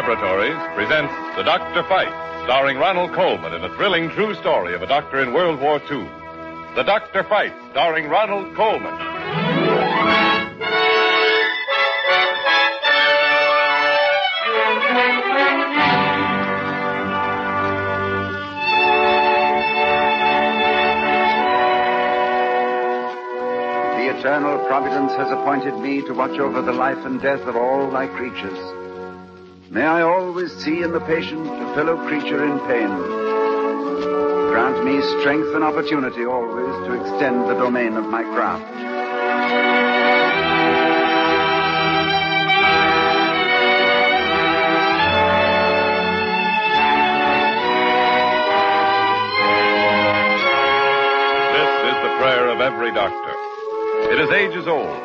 Laboratories presents The Doctor Fights, starring Ronald Colman in a thrilling true story of a doctor in World War II. The Doctor Fights, starring Ronald Colman. The eternal providence has appointed me to watch over the life and death of all thy creatures. May I always see in the patient a fellow creature in pain. Grant me strength and opportunity always to extend the domain of my craft. This is the prayer of every doctor. It is ages old,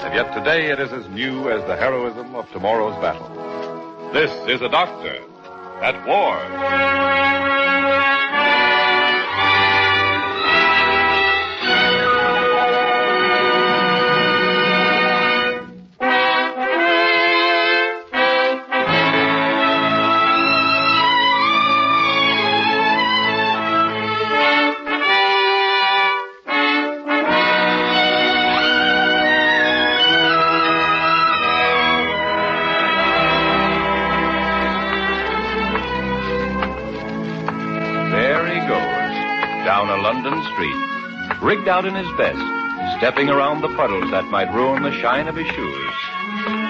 and yet today it is as new as the heroism of tomorrow's battle. This is a doctor at war. Down a London street, rigged out in his best, stepping around the puddles that might ruin the shine of his shoes.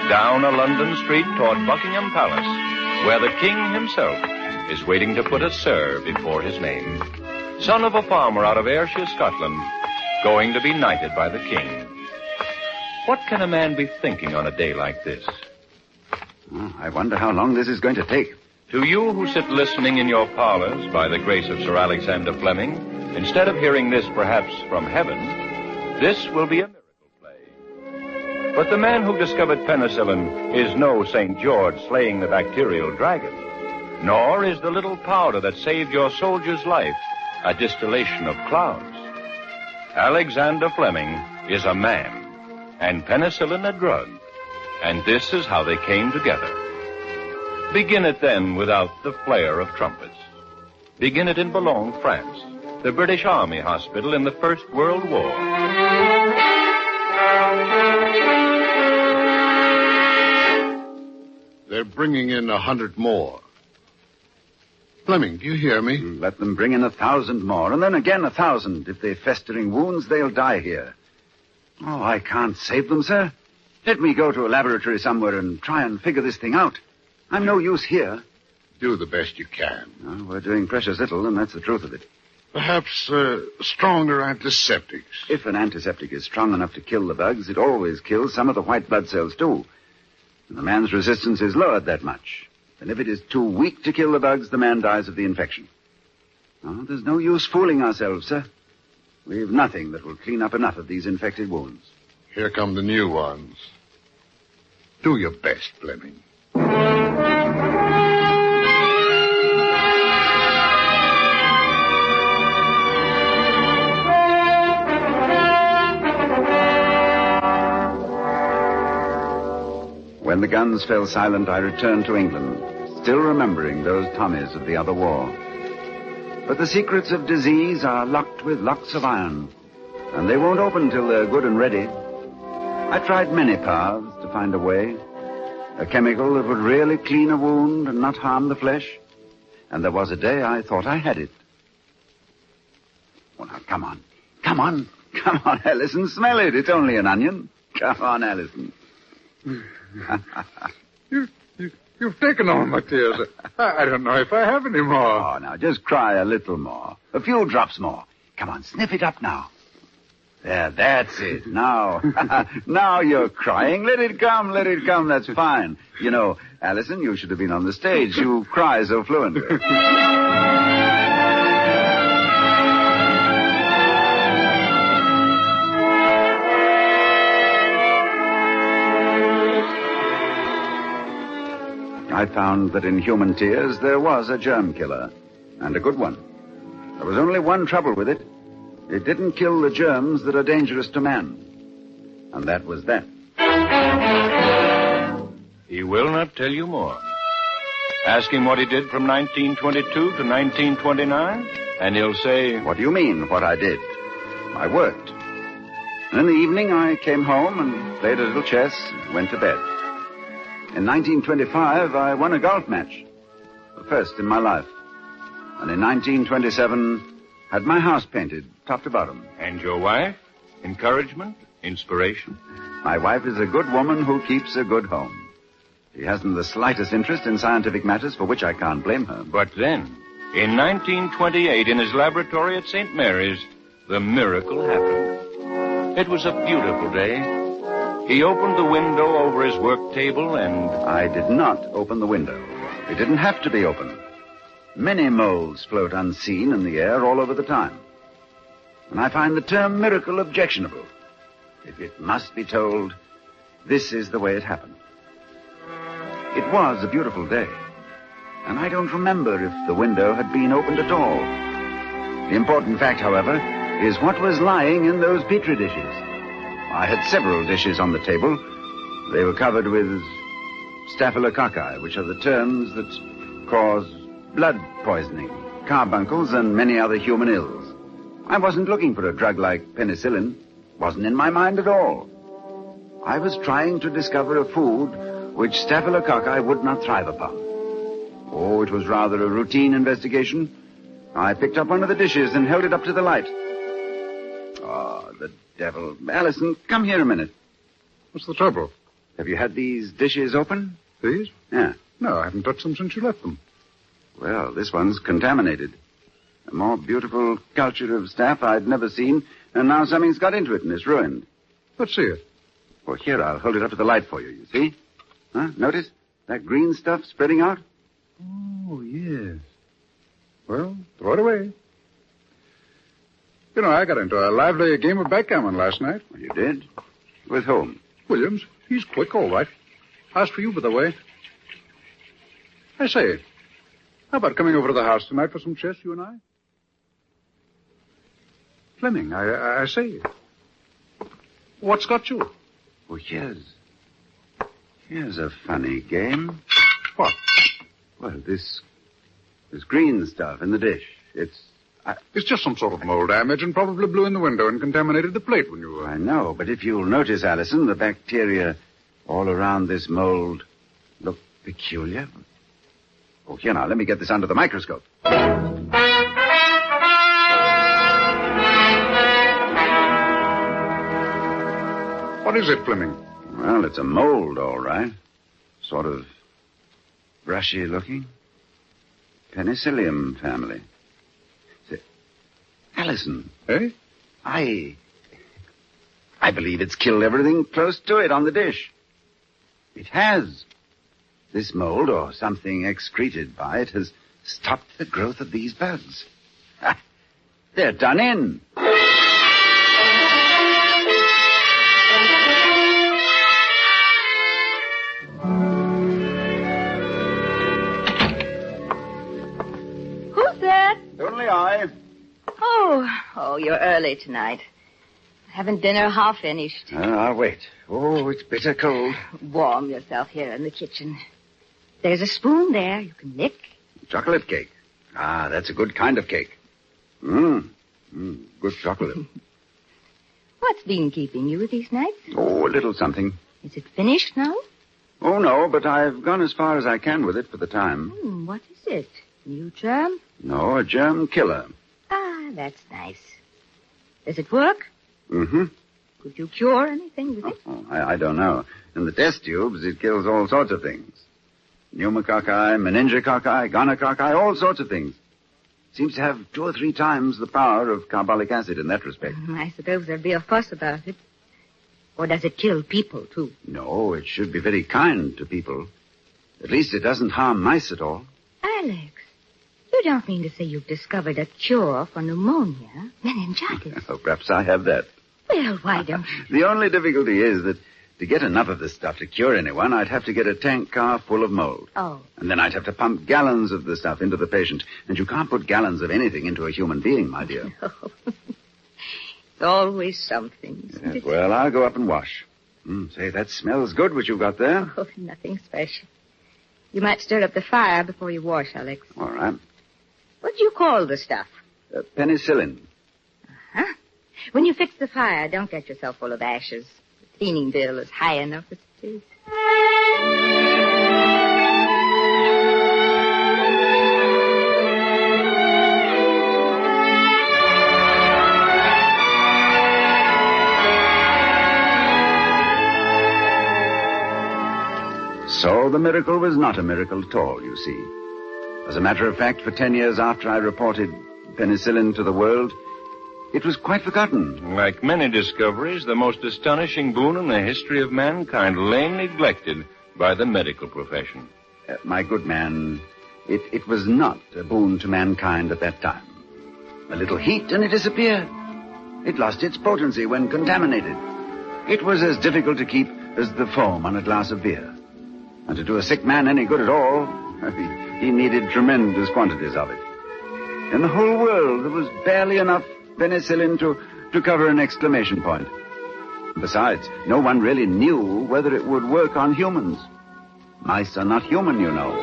Down a London street toward Buckingham Palace, where the king himself is waiting to put a Sir before his name. Son of a farmer out of Ayrshire, Scotland, going to be knighted by the king. What can a man be thinking on a day like this? I wonder how long this is going to take. To you who sit listening in your parlors by the grace of Sir Alexander Fleming, instead of hearing this perhaps from heaven, this will be a miracle play. But the man who discovered penicillin is no St. George slaying the bacterial dragon, nor is the little powder that saved your soldier's life a distillation of clouds. Alexander Fleming is a man, and penicillin a drug, and this is how they came together. Begin it then without the flare of trumpets. Begin it in Boulogne, France, the British Army hospital in the First World War. They're bringing in 100 more. Fleming, do you hear me? Let them bring in 1,000 more, and then again 1,000. If they're festering wounds, they'll die here. Oh, I can't save them, sir. Let me go to a laboratory somewhere and try and figure this thing out. I'm no use here. Do the best you can. Well, we're doing precious little, and that's the truth of it. Perhaps stronger antiseptics. If an antiseptic is strong enough to kill the bugs, it always kills some of the white blood cells, too. And the man's resistance is lowered that much. And if it is too weak to kill the bugs, the man dies of the infection. Oh, there's no use fooling ourselves, sir. We've nothing that will clean up enough of these infected wounds. Here come the new ones. Do your best, Fleming. When the guns fell silent, I returned to England, still remembering those Tommies of the other war. But the secrets of disease are locked with locks of iron, and they won't open till they're good and ready. I tried many paths to find a way, a chemical that would really clean a wound and not harm the flesh. And there was a day I thought I had it. Well, now, come on, Ellison, smell it. It's only an onion. Come on, Ellison. You've taken all my tears. I don't know if I have any more. Oh, now, just cry a little more. A few drops more. Come on, sniff it up now. There, that's it. Now, now you're crying. Let it come. That's fine. You know, Allison, you should have been on the stage. You cry so fluently. I found that in human tears there was a germ killer, and a good one. There was only one trouble with it. It didn't kill the germs that are dangerous to man. And that was that. He will not tell you more. Ask him what he did from 1922 to 1929, and he'll say... What do you mean, what I did? I worked. And in the evening, I came home and played a little chess and went to bed. In 1925, I won a golf match. The first in my life. And in 1927, had my house painted, top to bottom. And your wife? Encouragement? Inspiration? My wife is a good woman who keeps a good home. She hasn't the slightest interest in scientific matters, for which I can't blame her. But then, in 1928, in his laboratory at St. Mary's, the miracle happened. It was a beautiful day. He opened the window over his work table and... I did not open the window. It didn't have to be opened. Many molds float unseen in the air all over the time. And I find the term miracle objectionable. If it must be told, this is the way it happened. It was a beautiful day, and I don't remember if the window had been opened at all. The important fact, however, is what was lying in those Petri dishes. I had several dishes on the table. They were covered with staphylococci, which are the terms that cause blood poisoning, carbuncles, and many other human ills. I wasn't looking for a drug like penicillin. Wasn't in my mind at all. I was trying to discover a food which staphylococci would not thrive upon. Oh, it was rather a routine investigation. I picked up one of the dishes and held it up to the light. Oh, the devil. Allison, come here a minute. What's the trouble? Have you had these dishes open? These? Yeah. No, I haven't touched them since you left them. Well, this one's contaminated. A more beautiful culture of staph I'd never seen, and now something's got into it and it's ruined. Let's see it. Well, here, I'll hold it up to the light for you, you see? Huh? Notice that green stuff spreading out? Oh, yes. Well, throw it away. You know, I got into a lively game of backgammon last night. Well, you did? With whom? Williams. He's quick, all right. Asked for you, by the way. I say, how about coming over to the house tonight for some chess, you and I? Fleming, I say. What's got you? Well, here's a funny game. What? Well, this green stuff in the dish. It's just some sort of mold, I imagine. Probably blew in the window and contaminated the plate when you were... I know, but if you'll notice, Allison, the bacteria all around this mold look peculiar. Oh, here now, let me get this under the microscope. What is it, Fleming? Well, it's a mold, all right. Sort of brushy looking. Penicillin family. Say, Allison. Eh? I believe it's killed everything close to it on the dish. It has. This mold, or something excreted by it, has stopped the growth of these bugs. Ha! They're done in. Who's that? Only I. Oh, you're early tonight. Haven't dinner half finished. I'll wait. Oh, it's bitter cold. Warm yourself here in the kitchen. There's a spoon there you can lick. Chocolate cake. Ah, that's a good kind of cake. Good chocolate. What's been keeping you these nights? Oh, a little something. Is it finished now? Oh, no, but I've gone as far as I can with it for the time. What is it? New germ? No, a germ killer. Ah, that's nice. Does it work? Mm-hmm. Could you cure anything with it? Oh, I don't know. In the test tubes, it kills all sorts of things. Pneumococci, meningococci, gonococci, all sorts of things. Seems to have 2 or 3 times the power of carbolic acid in that respect. I suppose there'll be a fuss about it. Or does it kill people, too? No, it should be very kind to people. At least it doesn't harm mice at all. Alex, you don't mean to say you've discovered a cure for pneumonia, meningitis? Oh, perhaps I have that. Well, why don't you? The only difficulty is that to get enough of this stuff to cure anyone, I'd have to get a tank car full of mold. Oh. And then I'd have to pump gallons of the stuff into the patient. And you can't put gallons of anything into a human being, my dear. No. It's always something, isn't Yes, it? well, I'll go up and wash. Say, that smells good, what you've got there. Oh, nothing special. You might stir up the fire before you wash, Alex. All right. What do you call the stuff? Penicillin. Huh? When you fix the fire, don't get yourself full of ashes. The cleaning bill is high enough as it is. So the miracle was not a miracle at all, you see. As a matter of fact, for 10 years after I reported penicillin to the world, it was quite forgotten. Like many discoveries, the most astonishing boon in the history of mankind lay neglected by the medical profession. My good man, it was not a boon to mankind at that time. A little heat and it disappeared. It lost its potency when contaminated. It was as difficult to keep as the foam on a glass of beer. And to do a sick man any good at all, he needed tremendous quantities of it. In the whole world, there was barely enough penicillin to cover an exclamation point. Besides, no one really knew whether it would work on humans. Mice are not human, you know.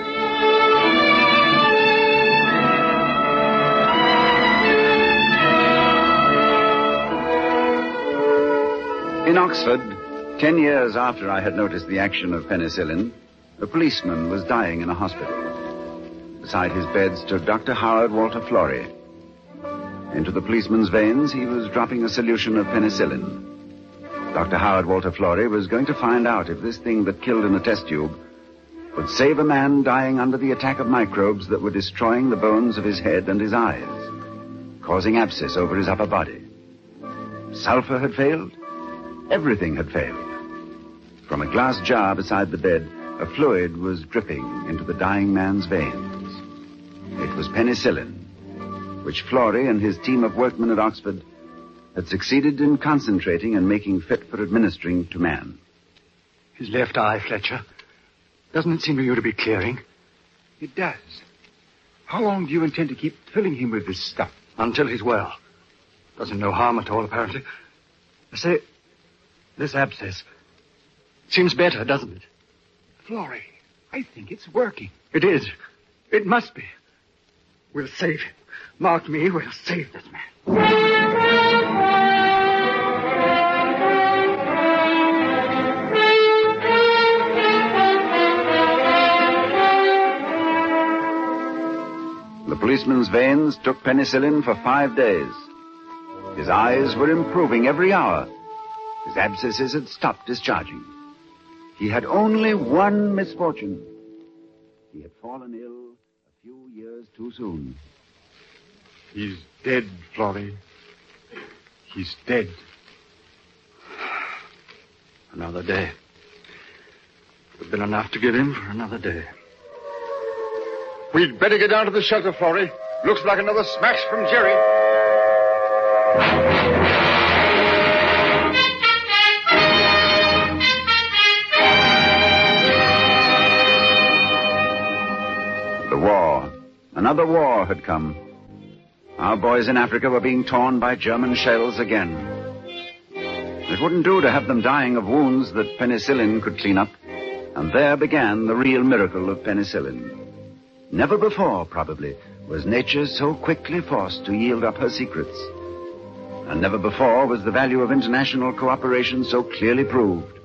In Oxford, 10 years after I had noticed the action of penicillin, a policeman was dying in a hospital. Beside his bed stood Dr. Howard Walter Florey. Into the policeman's veins, he was dropping a solution of penicillin. Dr. Howard Walter Florey was going to find out if this thing that killed in a test tube would save a man dying under the attack of microbes that were destroying the bones of his head and his eyes, causing abscess over his upper body. Sulfur had failed. Everything had failed. From a glass jar beside the bed, a fluid was dripping into the dying man's veins. It was penicillin, which Florey and his team of workmen at Oxford had succeeded in concentrating and making fit for administering to man. His left eye, Fletcher. Doesn't it seem to you to be clearing? It does. How long do you intend to keep filling him with this stuff? Until he's well. Doesn't no harm at all, apparently. I say, this abscess seems better, doesn't it? Florey, I think it's working. It is. It must be. We'll save him. Mark me, we'll save this man. The policeman's veins took penicillin for 5 days. His eyes were improving every hour. His abscesses had stopped discharging. He had only one misfortune. He had fallen ill a few years too soon. He's dead, Florey. He's dead. Another day. Would have been enough to get him for another day. We'd better get down to the shelter, Florey. Looks like another smash from Jerry. The war. Another war had come. Our boys in Africa were being torn by German shells again. It wouldn't do to have them dying of wounds that penicillin could clean up. And there began the real miracle of penicillin. Never before, probably, was nature so quickly forced to yield up her secrets. And never before was the value of international cooperation so clearly proved.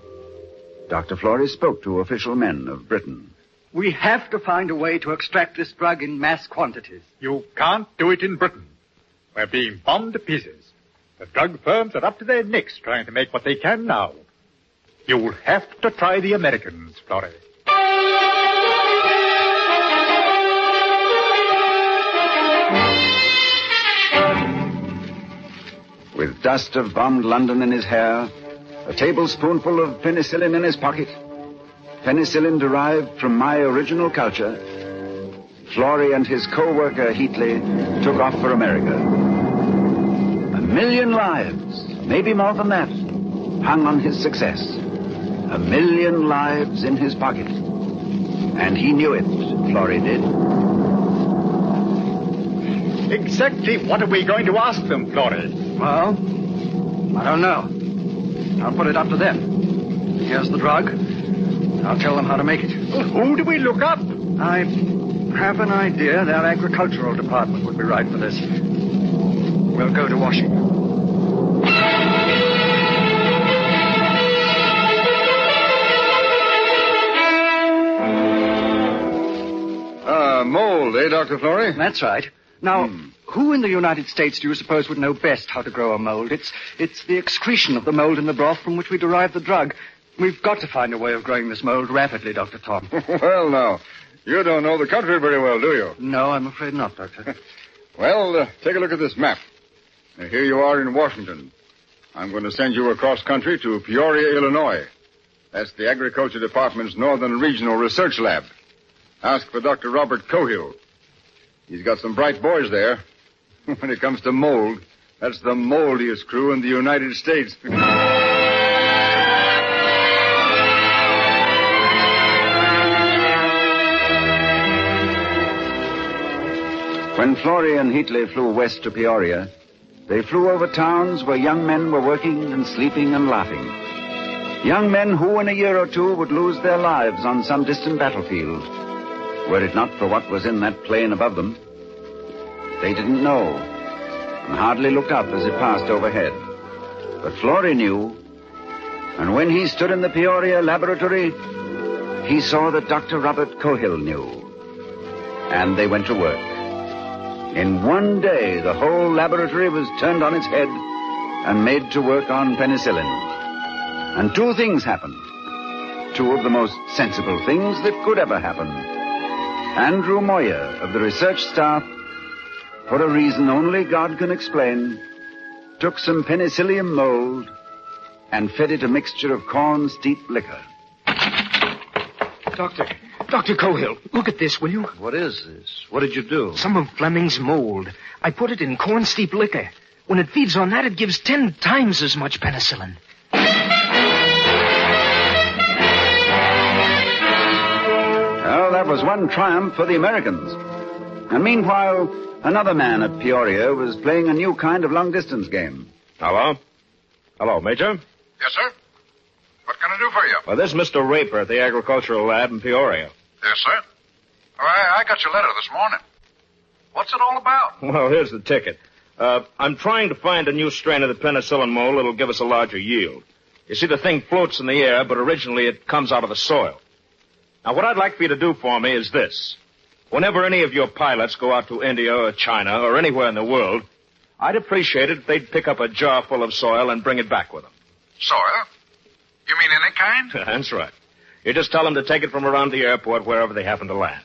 Dr. Florey spoke to official men of Britain. We have to find a way to extract this drug in mass quantities. You can't do it in Britain. We're being bombed to pieces. The drug firms are up to their necks trying to make what they can now. You'll have to try the Americans, Florey. With dust of bombed London in his hair, a tablespoonful of penicillin in his pocket, penicillin derived from my original culture, Florey and his co-worker Heatley took off for America. 1 million lives, maybe more than that, hung on his success. 1 million lives in his pocket. And he knew it, Florey did. Exactly what are we going to ask them, Florey? Well, I don't know. I'll put it up to them. Here's the drug. I'll tell them how to make it. Well, who do we look up? I have an idea their agricultural department would be right for this. We'll go to Washington. Mold, eh, Dr. Florey? That's right. Now, who in the United States do you suppose would know best how to grow a mold? It's the excretion of the mold in the broth from which we derive the drug. We've got to find a way of growing this mold rapidly, Dr. Tom. Well, now, you don't know the country very well, do you? No, I'm afraid not, Doctor. Well, take a look at this map. Now, here you are in Washington. I'm going to send you across country to Peoria, Illinois. That's the Agriculture Department's Northern Regional Research Lab. Ask for Dr. Robert Cohill. He's got some bright boys there. When it comes to mold, that's the moldiest crew in the United States. When Florey and Heatley flew west to Peoria, they flew over towns where young men were working and sleeping and laughing. Young men who in a year or two would lose their lives on some distant battlefield. Were it not for what was in that plain above them, they didn't know, and hardly looked up as it passed overhead. But Florey knew, and when he stood in the Peoria laboratory, he saw that Dr. Robert Cohill knew. And they went to work. In one day, the whole laboratory was turned on its head and made to work on penicillin. And two things happened. Two of the most sensible things that could ever happen. Andrew Moyer of the research staff, for a reason only God can explain, took some penicillium mold and fed it a mixture of corn steeped liquor. Dr. Cohill, look at this, will you? What is this? What did you do? Some of Fleming's mold. I put it in corn steeped liquor. When it feeds on that, it gives 10 times as much penicillin. Well, that was one triumph for the Americans. And meanwhile, another man at Peoria was playing a new kind of long-distance game. Hello? Hello, Major? Yes, sir? What can I do for you? Well, this is Mr. Raper at the Agricultural Lab in Peoria. Yes, sir? I got your letter this morning. What's it all about? Well, here's the ticket. I'm trying to find a new strain of the penicillin mold that'll give us a larger yield. You see, the thing floats in the air, but originally it comes out of the soil. Now, what I'd like for you to do for me is this. Whenever any of your pilots go out to India or China or anywhere in the world, I'd appreciate it if they'd pick up a jar full of soil and bring it back with them. Soil? You mean any kind? That's right. You just tell them to take it from around the airport wherever they happen to land.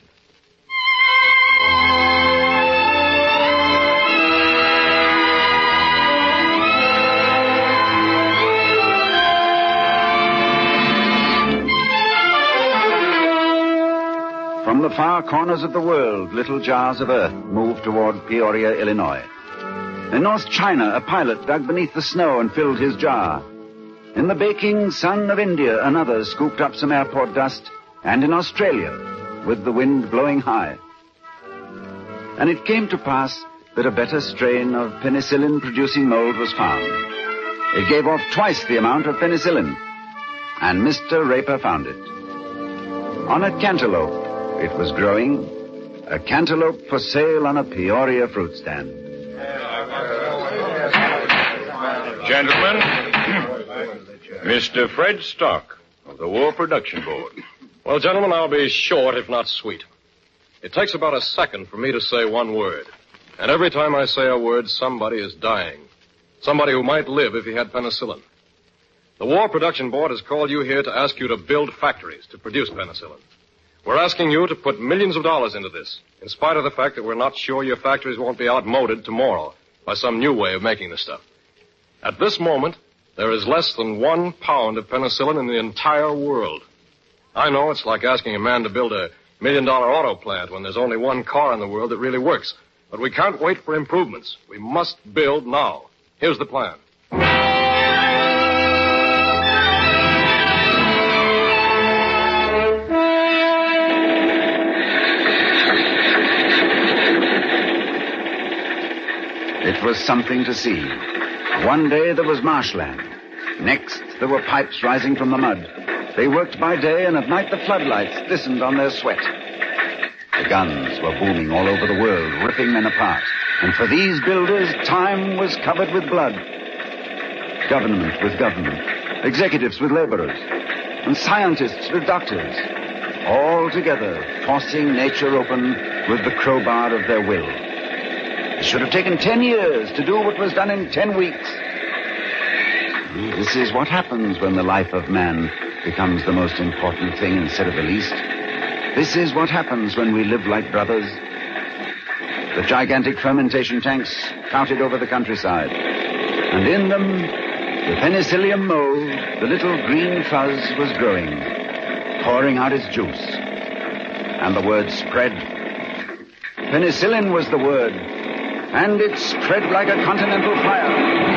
From the far corners of the world, little jars of earth moved toward Peoria, Illinois. In North China, a pilot dug beneath the snow and filled his jar. In the baking sun of India, another scooped up some airport dust, and in Australia, with the wind blowing high. And it came to pass that a better strain of penicillin-producing mold was found. It gave off twice the amount of penicillin, and Mr. Raper found it. On a cantaloupe, it was growing, a cantaloupe for sale on a Peoria fruit stand. Gentlemen, Mr. Fred Stock of the War Production Board. Well, gentlemen, I'll be short, if not sweet. It takes about a second for me to say one word. And every time I say a word, somebody is dying. Somebody who might live if he had penicillin. The War Production Board has called you here to ask you to build factories to produce penicillin. We're asking you to put millions of dollars into this, in spite of the fact that we're not sure your factories won't be outmoded tomorrow by some new way of making the stuff. At this moment, there is less than 1 pound of penicillin in the entire world. I know it's like asking a man to build $1 million auto plant when there's only one car in the world that really works. But we can't wait for improvements. We must build now. Here's the plan. It was something to see. One day there was marshland. Next, there were pipes rising from the mud. They worked by day, and at night the floodlights glistened on their sweat. The guns were booming all over the world, ripping men apart. And for these builders, time was covered with blood. Government with government, executives with laborers, and scientists with doctors, all together forcing nature open with the crowbar of their will. It should have taken 10 years to do what was done in 10 weeks. This is what happens when the life of man becomes the most important thing instead of the least. This is what happens when we live like brothers. The gigantic fermentation tanks crowded over the countryside, and in them, the penicillium mold, the little green fuzz, was growing, pouring out its juice. And the word spread. Penicillin was the word, and it spread like a continental fire.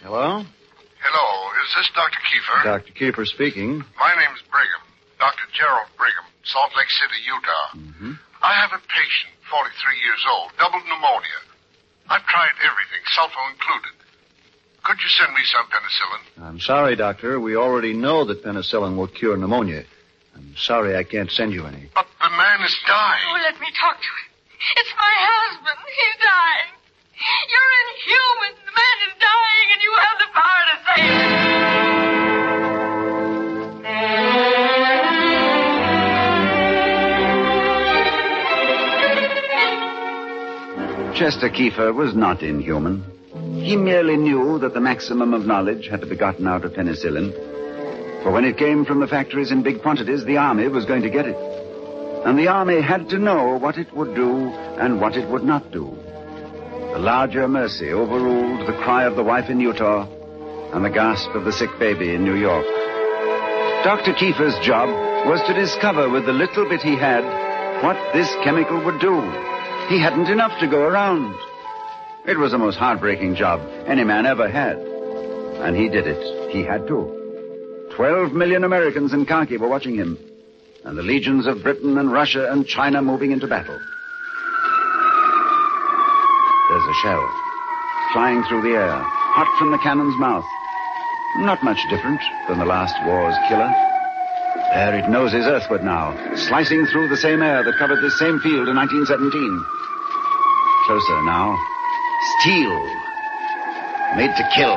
Hello? Hello, is this Dr. Kiefer? Dr. Keeper speaking. My name's Brigham, Dr. Gerald Brigham, Salt Lake City, Utah. Mm-hmm. I have a patient, 43 years old, double pneumonia. I've tried everything, sulfo included. Could you send me some penicillin? I'm sorry, Doctor. We already know that penicillin will cure pneumonia. I'm sorry I can't send you any. But the man is dying. Oh, let me talk to him. It's my husband. He's dying. You're inhuman. The man is dying, and you have the power to save him. Chester Kiefer was not inhuman. He merely knew that the maximum of knowledge had to be gotten out of penicillin. For when it came from the factories in big quantities, the Army was going to get it. And the Army had to know what it would do and what it would not do. The larger mercy overruled the cry of the wife in Utah and the gasp of the sick baby in New York. Dr. Kiefer's job was to discover with the little bit he had what this chemical would do. He hadn't enough to go around. It was the most heartbreaking job any man ever had. And he did it. He had to. 12 million Americans in khaki were watching him, and the legions of Britain and Russia and China moving into battle. There's a shell, flying through the air, hot from the cannon's mouth. Not much different than the last war's killer. There it noses earthward now, slicing through the same air that covered this same field in 1917. Closer now. Steel. Made to kill.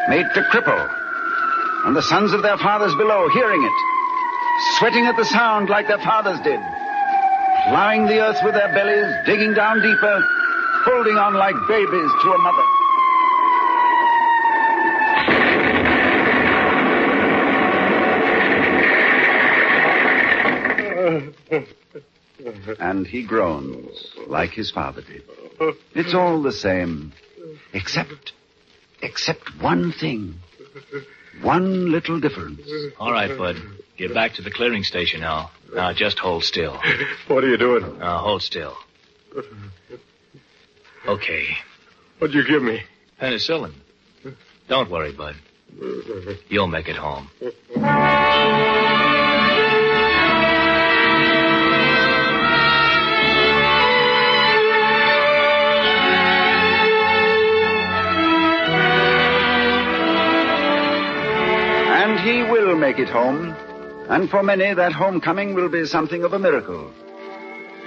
Made to cripple. And the sons of their fathers below, hearing it, sweating at the sound like their fathers did, plowing the earth with their bellies, digging down deeper, holding on like babies to a mother. And he groans like his father did. It's all the same, except one thing. One little difference. All right, Bud. Get back to the clearing station now. Now, just hold still. What are you doing? Now, hold still. Okay. What'd you give me? Penicillin. Don't worry, Bud. You'll make it home. And he will make it home. And for many, that homecoming will be something of a miracle.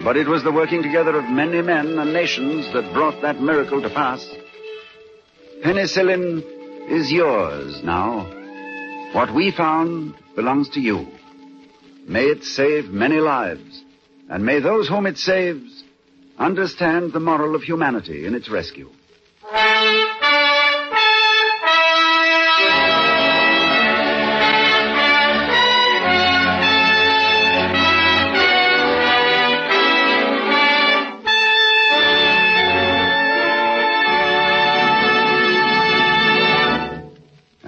But it was the working together of many men and nations that brought that miracle to pass. Penicillin is yours now. What we found belongs to you. May it save many lives. And may those whom it saves understand the moral of humanity in its rescue.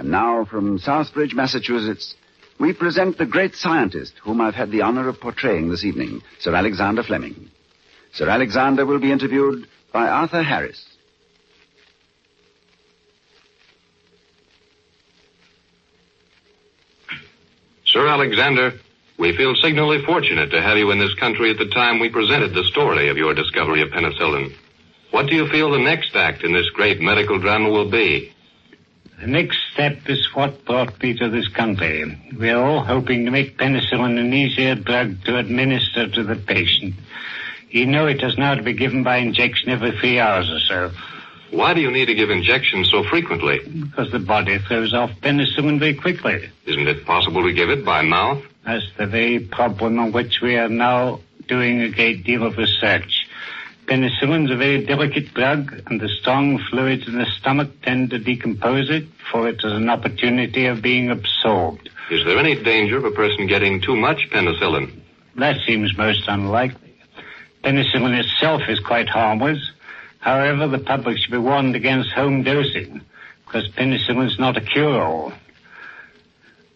Now, from Southbridge, Massachusetts, we present the great scientist whom I've had the honor of portraying this evening, Sir Alexander Fleming. Sir Alexander will be interviewed by Arthur Harris. Sir Alexander, We feel signally fortunate to have you in this country at the time we presented the story of your discovery of penicillin. What do you feel the next act in this great medical drama will be? The next step is what brought me to this country. We are all hoping to make penicillin an easier drug to administer to the patient. You know it has now to be given by injection every 3 hours or so. Why do you need to give injections so frequently? Because the body throws off penicillin very quickly. Isn't it possible to give it by mouth? That's the very problem on which we are now doing a great deal of research. Penicillin's a very delicate drug, and the strong fluids in the stomach tend to decompose it, for it has an opportunity of being absorbed. Is there any danger of a person getting too much penicillin? That seems most unlikely. Penicillin itself is quite harmless. However, the public should be warned against home dosing, because penicillin is not a cure-all.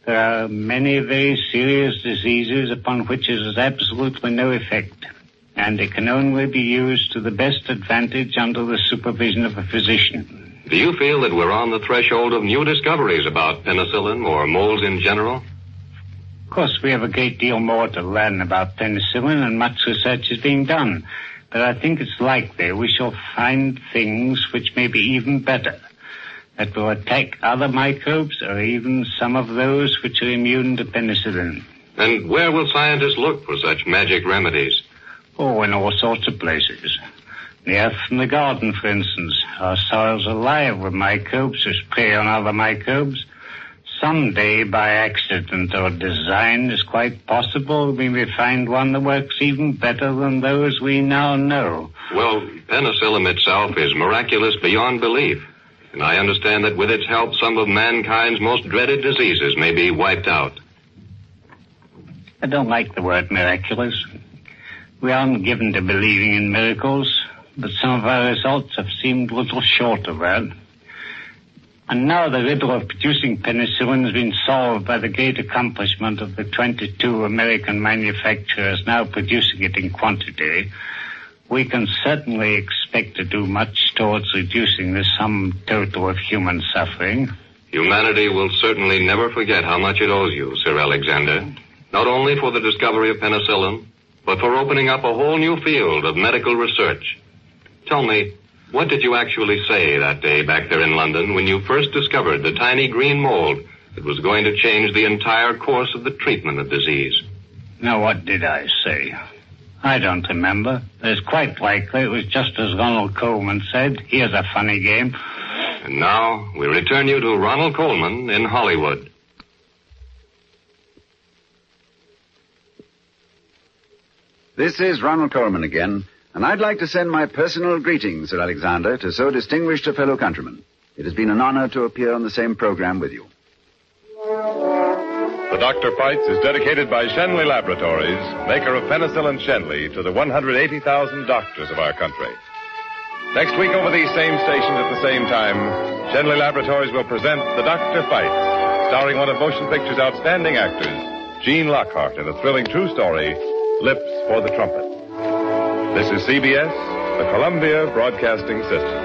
There are many very serious diseases upon which it has absolutely no effect, and it can only be used to the best advantage under the supervision of a physician. Do you feel that we're on the threshold of new discoveries about penicillin or molds in general? Of course, we have a great deal more to learn about penicillin, and much research is being done. But I think it's likely we shall find things which may be even better, that will attack other microbes or even some of those which are immune to penicillin. And where will scientists look for such magic remedies? Oh, in all sorts of places. The earth and the garden, for instance. Our soil's alive with microbes which prey on other microbes. Someday, by accident or design, it's quite possible we may find one that works even better than those we now know. Well, penicillin itself is miraculous beyond belief. And I understand that with its help, some of mankind's most dreaded diseases may be wiped out. I don't like the word miraculous. We aren't given to believing in miracles, but some of our results have seemed a little short of that. And now the riddle of producing penicillin has been solved by the great accomplishment of the 22 American manufacturers now producing it in quantity. We can certainly expect to do much towards reducing the sum total of human suffering. Humanity will certainly never forget how much it owes you, Sir Alexander. Not only for the discovery of penicillin, but for opening up a whole new field of medical research. Tell me, what did you actually say that day back there in London when you first discovered the tiny green mold that was going to change the entire course of the treatment of disease? Now, what did I say? I don't remember. It's quite likely it was just as Ronald Coleman said. Here's a funny game. And now we return you to Ronald Coleman in Hollywood. This is Ronald Coleman again, and I'd like to send my personal greetings, Sir Alexander, to so distinguished a fellow countryman. It has been an honor to appear on the same program with you. The Dr. Fights is dedicated by Shenley Laboratories, maker of penicillin Shenley, to the 180,000 doctors of our country. Next week over these same stations at the same time, Shenley Laboratories will present The Dr. Fights, starring one of motion picture's outstanding actors, Gene Lockhart, in the thrilling true story, Lips for the Trumpet. This is CBS, the Columbia Broadcasting System.